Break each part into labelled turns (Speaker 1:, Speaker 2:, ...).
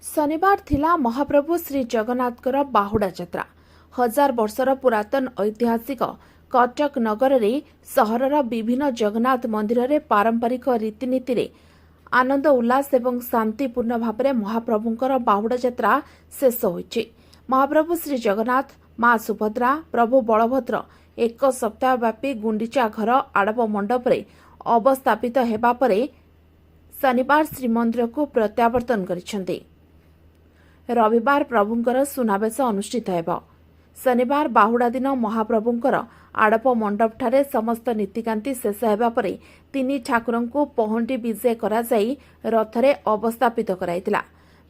Speaker 1: शनिवार थिला महाप्रभु श्री जगन्नाथकर बाहुडा यात्रा। 1000 वर्षर पुरातन ऐतिहासिक कटक नगर रे सहरर विभिन्न जगन्नाथ मंदिर रे पारंपरिक रीतिनीति रे आनंद उल्लास एवं शांतिपूर्ण भाव महाप्रभुंकर बाहुडा यात्रा शेष होइछि। महाप्रभु श्री जगन्नाथ, मां सुभद्रा, प्रभु बलभद्र एक सप्ताह व्यापी गुंडीचा घर आड़प मंडप रे अवस्थापित हेबा परे शनिवार श्रीमंदिर को प्रत्यावर्तन करिसेंति। रविवार प्रभुंकर सुनावेश अनुष्ठित हेब। शनिवार बाहुडा दिन महाप्रभुंकर आड़प मंडप ठारे समस्त नीतिकांति शेष हेबा परे तीन ठाकुरंकु पहंटी विजय करा जाई रथरे अवस्थापित कराइतिला।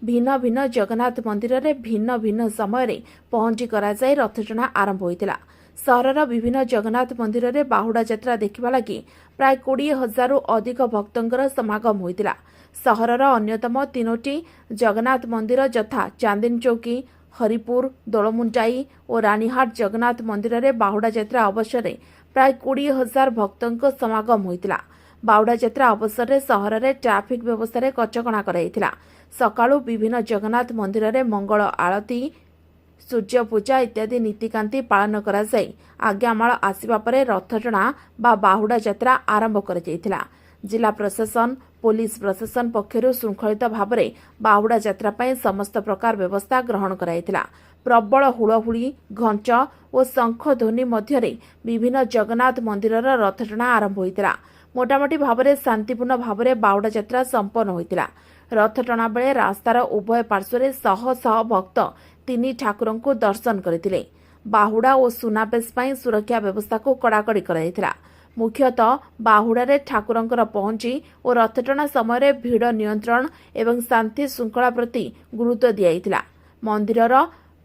Speaker 1: भिन्न भिन्न जगन्नाथ मंदिर रे भिन्न भिन्न समय रे पहंटी करा जाई रथटଣା आरंभ होइतिला। सहरर विभिन्न जगन्नाथ मंदिर रे बाहुडा यात्रा देखिबा लागि प्राय 20,000 रु अधिक भक्तंकर समागम होइतिला। सहरर अन्यतम तीनोटी जगन्नाथ मंदिर यथा चांदिनी चौकी, हरिपुर, दोलमुंडाई और रानीहाट जगन्नाथ मंदिर रे बाहुडा यात्रा अवसर रे प्राय 20,000 भक्तंक समागम होइतिला। बाहुडा यात्रा अवसर रे सहर रे ट्रैफिक व्यवस्था रे कचकणा कराइतिला। सकाळु विभिन्न जगन्नाथ मंदिर रे मंगल आरती, सूर्य पूजा इत्यादि नीतिकांति पालन करा जाई आज्ञामाल आसिबा परे रथटଣା बा बाहुडा यात्रा आरंभ कर जाइतिला। जिला प्रशासन, पुलिस प्रशासन पक्षरु श्रृंखलित भावरे बाहुडा यात्रा पई समस्त प्रकार व्यवस्था ग्रहण कराइतिला। प्रबल हुलहुली, घंच और शंख ध्वनि मध्यरे विभिन्न जगन्नाथ मंदिरर रथटଣା आरंभ होइतिला। मोटामोटी भावरे शांतिपूर्ण भावरे बाहुडा यात्रा संपन्न होइतिला। रथटଣା बेले रास्तार उभय पार्श्वरे शह शह भक्त तीन ठाकुरंकु दर्शन करथिले। बाहुडा और सुनावेश पई सुरक्षा व्यवस्था को कड़ाकड़ी कराइतिला। मुख्यतः बाहुडारे ठाकुरंकर पहुंची और रथटଣା समय भीड़ नियंत्रण एवं शांति श्रृंखला प्रति गुरुत्व दियाइतिला। मंदिरर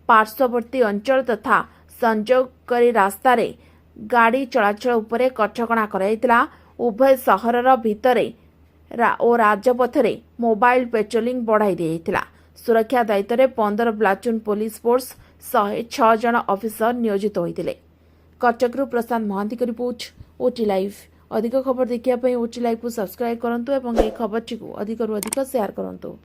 Speaker 1: पार्श्ववर्ती अंचल तथा संयोगकारी रास्तारे गाड़ी चलाचल उपरे कटकणा कराइतिला। उभय सहरर भितरे और राजपथरे मोबाइल पेट्रोलिंग बढ़ाई दियाइतिला। सुरक्षा दायित्व रे 15 प्लाटून पुलिस फोर्स 106 जन ऑफिसर नियोजित होइतिले। कटकरू प्रशांत महांती की रिपोर्ट, ओटी लाइव। अधिक खबर देखिया पई ओटी लाइव को सब्सक्राइब करंतु एवं ए खबरटी को अधिक रु अधिक शेयर करंतु।